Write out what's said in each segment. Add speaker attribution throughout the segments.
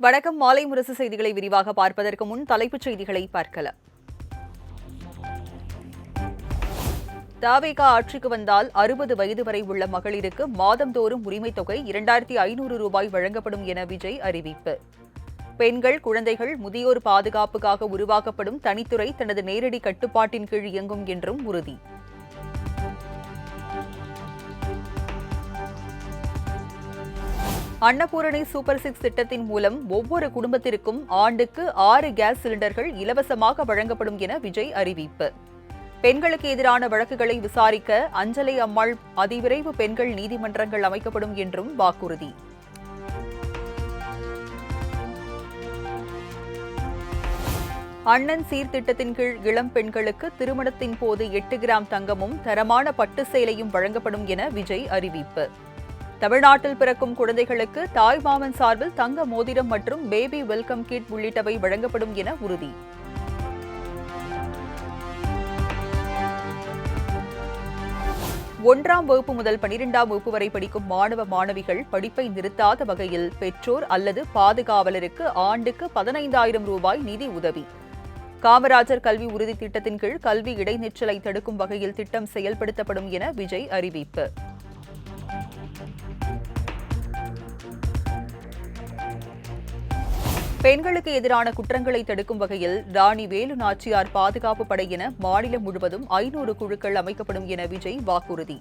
Speaker 1: வணக்கம். மாலை முரசு செய்திகளை விரிவாக பார்ப்பதற்கு முன் தலைப்புச் செய்திகளை பார்க்கலாம். தவேக ஆட்சிக்கு வந்தால் 60 வயது வரை உள்ள மகளிருக்கு மாதந்தோறும் உரிமைத் தொகை 2500 ரூபாய் வழங்கப்படும் என விஜய் அறிவிப்பு. பெண்கள், குழந்தைகள், முதியோர் பாதுகாப்புக்காக உருவாக்கப்படும் தனித்துறை தனது நேரடி கட்டுப்பாட்டின் கீழ் இயங்கும் என்றும் உறுதி. அன்னபூரணி சூப்பர் 6 திட்டத்தின் மூலம் ஒவ்வொரு குடும்பத்திற்கும் ஆண்டுக்கு 6 கேஸ் சிலிண்டர்கள் இலவசமாக வழங்கப்படும் என விஜய் அறிவிப்பு. பெண்களுக்கு எதிரான வழக்குகளை விசாரிக்க அஞ்சலை அம்மாள் அதிவிரைவு பெண்கள் நீதிமன்றங்கள் அமைக்கப்படும் என்றும் வாக்குறுதி. அண்ணன் சீர்திட்டத்தின் கீழ் இளம் பெண்களுக்கு திருமணத்தின் போது 8 கிராம் தங்கமும் தரமான பட்டு சேலையும் வழங்கப்படும் என விஜய் அறிவிப்பு. தமிழ்நாட்டில் பிறக்கும் குழந்தைகளுக்கு தாய் மாமன் சார்பில் தங்க மோதிரம் மற்றும் பேபி வெல்கம் கிட் உள்ளிட்டவை வழங்கப்படும் என உறுதி. ஒன்றாம் வகுப்பு முதல் 12ஆம் வகுப்பு வரை படிக்கும் மாணவ மாணவிகள் படிப்பை நிறுத்தாத வகையில் பெற்றோர் அல்லது பாதுகாவலருக்கு ஆண்டுக்கு 15,000 ரூபாய் நிதி உதவி. காமராஜர் கல்வி உறுதி திட்டத்தின் கீழ் கல்வி இடைநிற்றலை தடுக்கும் வகையில் திட்டம் செயல்படுத்தப்படும் என விஜய் அறிவிப்பு. பெண்களுக்கு எதிரான குற்றங்களை தடுக்கும் வகையில் ராணி வேலு நாச்சியார் பாதுகாப்பு படை என மாநிலம் முழுவதும் 500 குழுக்கள் அமைக்கப்படும் என விஜய் வாக்குறுதி.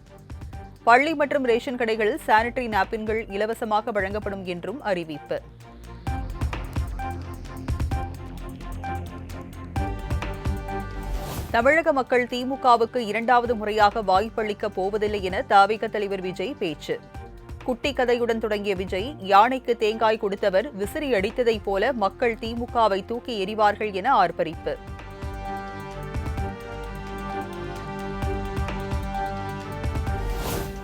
Speaker 1: பள்ளி மற்றும் ரேஷன் கடைகளில் சானிட்டரி நாப்கின்கள் இலவசமாக வழங்கப்படும் என்றும் அறிவிப்பு. தமிழக மக்கள் திமுகவுக்கு 2வது முறையாக வாய்ப்பளிக்கப் போவதில்லை என தவேக தலைவர் விஜய் பேச்சு. குட்டி கதையுடன் தொடங்கிய விஜய், யானைக்கு தேங்காய் கொடுத்தவர் விசிறி அடித்ததைப் போல மக்கள் திமுகவை தூக்கி எறிவார்கள் என ஆர்ப்பரிப்பு.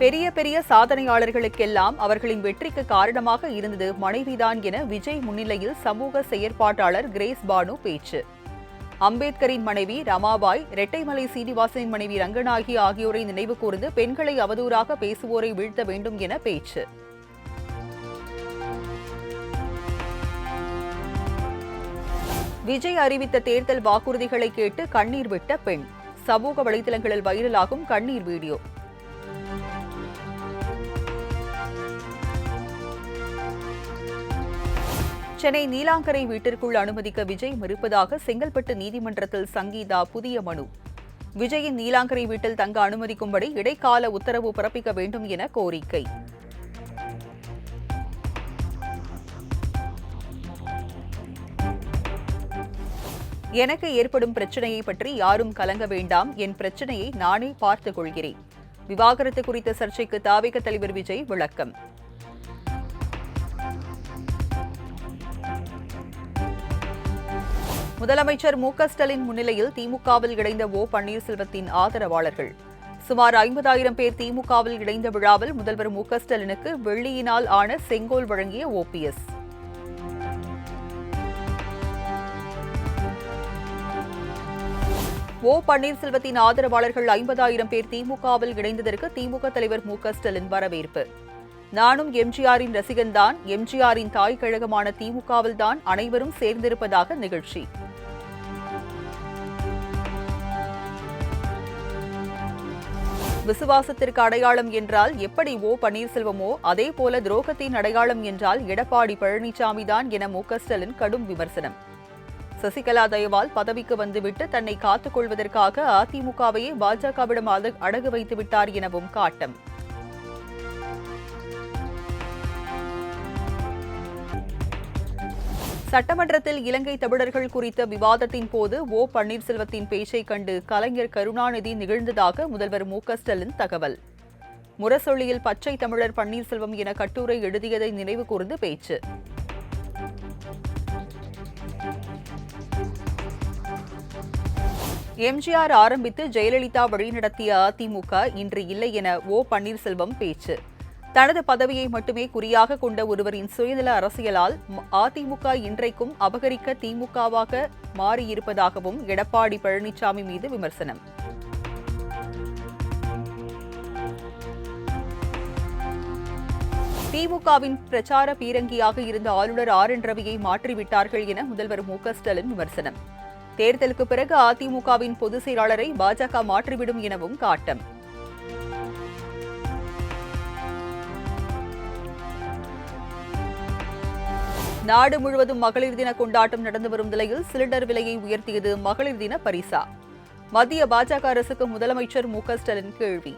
Speaker 1: பெரிய பெரிய சாதனையாளர்களுக்கெல்லாம் அவர்களின் வெற்றிக்கு காரணமாக இருந்தது மனைவிதான் என விஜய் முன்னிலையில் சமூக செயற்பாட்டாளர் கிரேஸ் பானு பேச்சு. அம்பேத்கரின் மனைவி ரமாபாய், ரெட்டைமலை சீனிவாசனின் மனைவி ரங்கநாயகி ஆகியோரை நினைவு கூர்ந்து பெண்களை அவதூறாக பேசுவோரை வீழ்த்த வேண்டும் என பேச்சு. விஜய் அறிவித்த தேர்தல் வாக்குறுதிகளை கேட்டு கண்ணீர் விட்ட பெண். சமூக வலைதளங்களில் வைரலாகும் கண்ணீர் வீடியோ. சென்னை நீலாங்கரை வீட்டிற்குள் அனுமதிக்க விஜய் மறுப்பதாக செங்கல்பட்டு நீதிமன்றத்தில் சங்கீதா புதிய மனு. விஜயின் நீலாங்கரை வீட்டில் தங்க அனுமதிக்கும்படி இடைக்கால உத்தரவு பிறப்பிக்க வேண்டும் என கோரிக்கை. எனக்கு ஏற்படும் பிரச்சனையை பற்றி யாரும் கலங்க வேண்டாம், என் பிரச்சனையை நானே பார்த்துக் கொள்கிறேன். விவாகரத்து குறித்த சர்ச்சைக்கு தவேக தலைவர் விஜய் விளக்கம். முதலமைச்சர் மு.க.ஸ்டாலின் முன்னிலையில் திமுகவில் இணைந்த ஓ பன்னீர்செல்வத்தின் ஆதரவாளர்கள். சுமார் 50,000 பேர் திமுகவில் இணைந்த விழாவில் முதல்வர் மு.க.ஸ்டாலினுக்கு வெள்ளியினால் ஆன செங்கோல் வழங்கிய ஓபிஎஸ். ஓ பன்னீர்செல்வத்தின் ஆதரவாளர்கள் 50,000 பேர் திமுகவில் இணைந்ததற்கு திமுக தலைவர் மு.க.ஸ்டாலின் வரவேற்பு. நானும் எம்ஜிஆரின் ரசிகன்தான், எம்ஜிஆரின் தாய் கழகமான திமுகவில் தான் அனைவரும் சேர்ந்திருப்பதாக நிகழ்ச்சி. விசுவாசத்திற்கு அடையாளம் என்றால் எப்படி ஓ பன்னீர்செல்வமோ அதேபோல துரோகத்தின் அடையாளம் என்றால் எடப்பாடி பழனிசாமி தான் என மு.க.ஸ்டாலின் கடும் விமர்சனம். சசிகலா தயவால் பதவிக்கு வந்துவிட்டு தன்னை காத்துக் கொள்வதற்காக அதிமுகவையே பாஜகவிடம் அடகு வைத்து விட்டார் எனவும் காட்டம். சட்டமன்றத்தில் இலங்கை தமிழர்கள் குறித்த விவாதத்தின் போது ஓ பன்னீர்செல்வத்தின் பேச்சை கண்டு கலைஞர் கருணாநிதி நிகழ்ந்ததாக முதல்வர் மு.க.ஸ்டாலின் தகவல். முரசொலியில் பச்சை தமிழர் பன்னீர்செல்வம் என கட்டுரை எழுதியதை நினைவு கூர்ந்து பேச்சு. எம்ஜிஆர் ஆரம்பித்து ஜெயலலிதா வழிநடத்திய அதிமுக இன்று இல்லை என ஓ பன்னீர்செல்வம் பேச்சு. தனது பதவியை மட்டுமே குறியாக கொண்ட ஒருவரின் சுயநல அரசியலால் அதிமுக இன்றைக்கும் அபகரிக்க திமுகவாக மாறியிருப்பதாகவும் எடப்பாடி பழனிசாமி மீது விமர்சனம். திமுகவின் பிரச்சார பீரங்கியாக இருந்த ஆளுநர் RN ரவியை மாற்றிவிட்டார்கள் என முதல்வர் மு.க.ஸ்டாலின் விமர்சனம். தேர்தலுக்கு பிறகு அதிமுகவின் பொதுச் செயலாளரை பாஜக மாற்றிவிடும் எனவும் காட்டம். நாடு முழுவதும் மகளிர் தின கொண்டாட்டம் நடந்து வரும் நிலையில் சிலிண்டர் விலையை உயர்த்தியது மகளிர் தின பரிசா? மத்திய பாஜக அரசுக்கு முதலமைச்சர் மு.க.ஸ்டாலின் கேள்வி.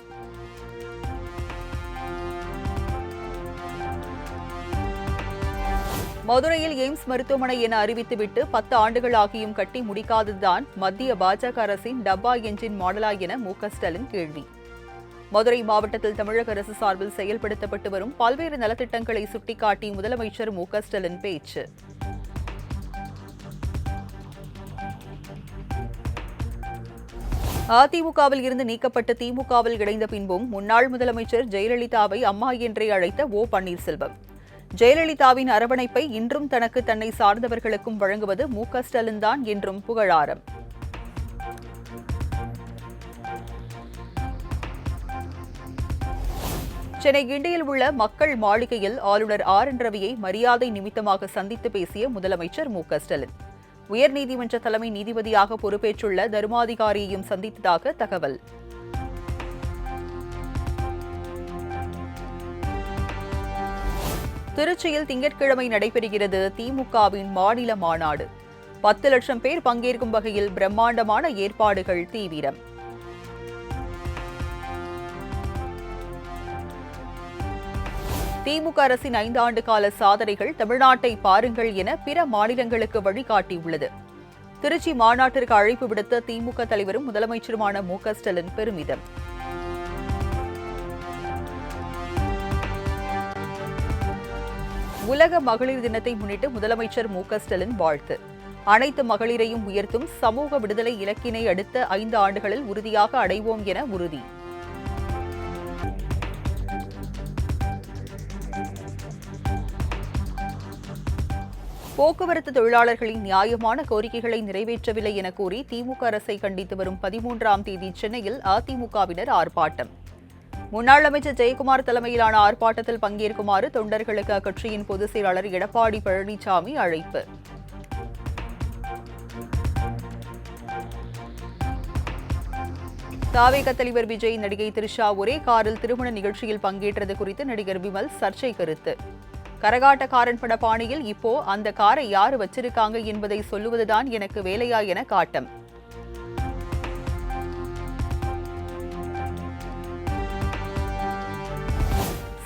Speaker 1: மதுரையில் எய்ம்ஸ் மருத்துவமனை என அறிவித்துவிட்டு 10 ஆண்டுகள் ஆகியும் கட்டி முடிக்காததுதான் மத்திய பாஜக அரசின் டப்பா என்ஜின் மாடலா என மு.க.ஸ்டாலின் கேள்வி. மதுரை மாவட்டத்தில் தமிழக அரசு சார்பில் செயல்படுத்தப்பட்டு வரும் பல்வேறு நலத்திட்டங்களை சுட்டிக்காட்டி முதலமைச்சர் மு.க.ஸ்டாலின் பேச்சு. அதிமுகவில் இருந்து நீக்கப்பட்டு திமுகவில் இணைந்த பின்பும் முன்னாள் முதலமைச்சர் ஜெயலலிதாவை அம்மா என்றே அழைத்த ஓ பன்னீர்செல்வம். ஜெயலலிதாவின் அரவணைப்பை இன்றும் தன்னை சார்ந்தவர்களுக்கும் வழங்குவது மு.க.ஸ்டாலின் தான் என்றும் புகழாரம். சென்னை கிண்டியில் உள்ள மக்கள் மாளிகையில் ஆளுநர் RN ரவியை மரியாதை நிமித்தமாக சந்தித்து பேசிய முதலமைச்சர் மு.க.ஸ்டாலின். உயர்நீதிமன்ற தலைமை நீதிபதியாக பொறுப்பேற்றுள்ள தர்மாதிகாரியையும் சந்தித்ததாக தகவல். திருச்சியில் திங்கட்கிழமை நடைபெறுகிறது திமுகவின் மாநில மாநாடு. 10 லட்சம் பேர் பங்கேற்கும் வகையில் பிரம்மாண்டமான ஏற்பாடுகள் தீவிரம். திமுக அரசின் 5 ஆண்டு கால சாதனைகள் தமிழ்நாட்டை பாருங்கள் என பிற மாநிலங்களுக்கு வழிகாட்டியுள்ளது. திருச்சி மாநாட்டிற்கு அழைப்பு விடுத்த திமுக தலைவரும் முதலமைச்சருமான மு.க.ஸ்டாலின் பெருமிதம். உலக மகளிர் தினத்தை முன்னிட்டு முதலமைச்சர் மு.க.ஸ்டாலின் வாழ்த்து. அனைத்து மகளிரையும் உயர்த்தும் சமூக விடுதலை இலக்கினை அடுத்த 5 ஆண்டுகளில் உறுதியாக அடைவோம் என உறுதி. போக்குவரத்து தொழிலாளர்களின் நியாயமான கோரிக்கைகளை நிறைவேற்றவில்லை என கூறி திமுக அரசை கண்டித்து வரும் 13ஆம் தேதி சென்னையில் அதிமுகவினர் ஆர்ப்பாட்டம். முன்னாள் அமைச்சர் ஜெயக்குமார் தலைமையிலான ஆர்ப்பாட்டத்தில் பங்கேற்குமாறு தொண்டர்களுக்கு அக்கட்சியின் பொதுச் செயலாளர் எடப்பாடி பழனிசாமி அழைப்பு. தாவேக தலைவர் விஜய், நடிகை த்ரிஷா ஒரே காரில் திருமண நிகழ்ச்சியில் பங்கேற்றது குறித்து நடிகர் விமல் சர்ச்சை கருத்து. கரகாட்டக்காரன் பட பாணியில் இப்போ அந்த காரை யாரு வச்சிருக்காங்க என்பதை சொல்லுவதுதான் எனக்கு வேலையா என காட்டம்.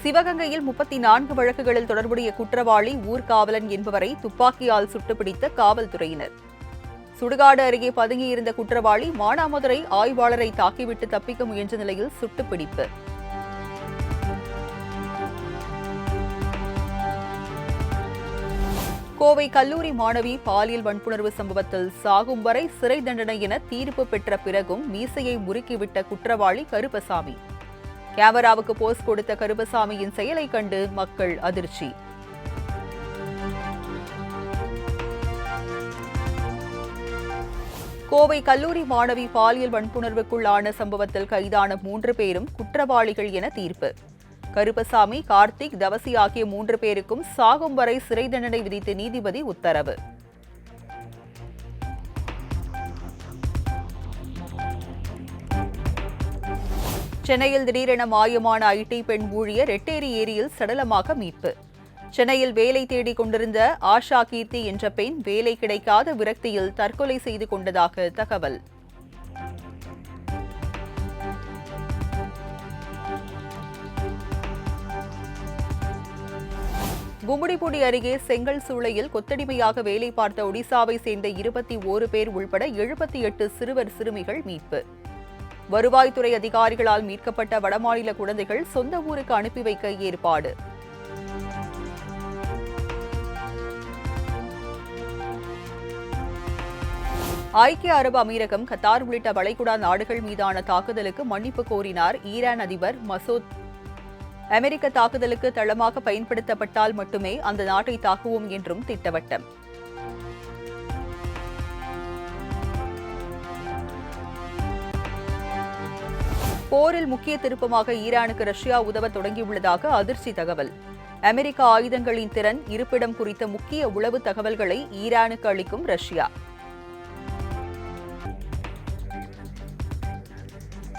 Speaker 1: சிவகங்கையில் 34 வழக்குகளில் தொடர்புடைய குற்றவாளி ஊர்காவலன் என்பவரை துப்பாக்கியால் சுட்டுப்பிடித்த காவல்துறையினர். சுடுகாடு அருகே பதுங்கியிருந்த குற்றவாளி மானாமதுரை ஆய்வாளரை தாக்கிவிட்டு தப்பிக்க முயன்ற நிலையில் சுட்டுப்பிடிப்பு. கோவை கல்லூரி மாணவி பாலியல் வன்புணர்வு சம்பவத்தில் சாகும் வரை சிறை தண்டனை என தீர்ப்பு பெற்ற பிறகும் மீசையை முறுக்கிவிட்ட குற்றவாளி கருப்பசாமி. கேமராவுக்கு போஸ் கொடுத்த கருப்பசாமியின் செயலை கண்டு மக்கள் அதிர்ச்சி. கோவை கல்லூரி மாணவி பாலியல் வன்புணர்வுக்குள்ளான சம்பவத்தில் கைதான 3 பேரும் குற்றவாளிகள் என தீர்ப்பு. கருப்பசாமி, கார்த்திக், தவசி ஆகிய 3 பேருக்கும் சாகும் வரை சிறை தண்டனை விதித்து நீதிபதி உத்தரவு. சென்னையில் திடீரென மாயமான IT பெண் ஊழியர் ரெட்டேரி ஏரியில் சடலமாக மீட்பு. சென்னையில் வேலை தேடிக் கொண்டிருந்த ஆஷா கீர்த்தி என்ற பெண் வேலை கிடைக்காத விரக்தியில் தற்கொலை செய்து கொண்டதாக தகவல். கும்மிடிப்பூடி அருகே செங்கல் சூளையில் கொத்தடிமையாக வேலை பார்த்த ஒடிசாவை சேர்ந்த 21 பேர் உள்பட 78 சிறுவர் சிறுமிகள் மீட்பு. வருவாய்த்துறை அதிகாரிகளால் மீட்கப்பட்ட வடமாநில குழந்தைகள் சொந்த ஊருக்கு அனுப்பி வைக்க ஏற்பாடு. ஐக்கிய அரபு அமீரகம், கத்தார் உள்ளிட்ட வளைகுடா நாடுகள் மீதான தாக்குதலுக்கு மன்னிப்பு கோரினார் ஈரான் அதிபர் மசூத். அமெரிக்க தாக்குதலுக்கு தளமாக பயன்படுத்தப்பட்டால் மட்டுமே அந்த நாட்டை தாக்குவோம் என்றும் திட்டவட்டம். போரில் முக்கிய திருப்பமாக ஈரானுக்கு ரஷ்யா உதவ தொடங்கியுள்ளதாக அதிர்ச்சி தகவல். அமெரிக்க ஆயுதங்களின் திறன், இருப்பிடம் குறித்த முக்கிய உளவு தகவல்களை ஈரானுக்கு அளிக்கும் ரஷ்யா.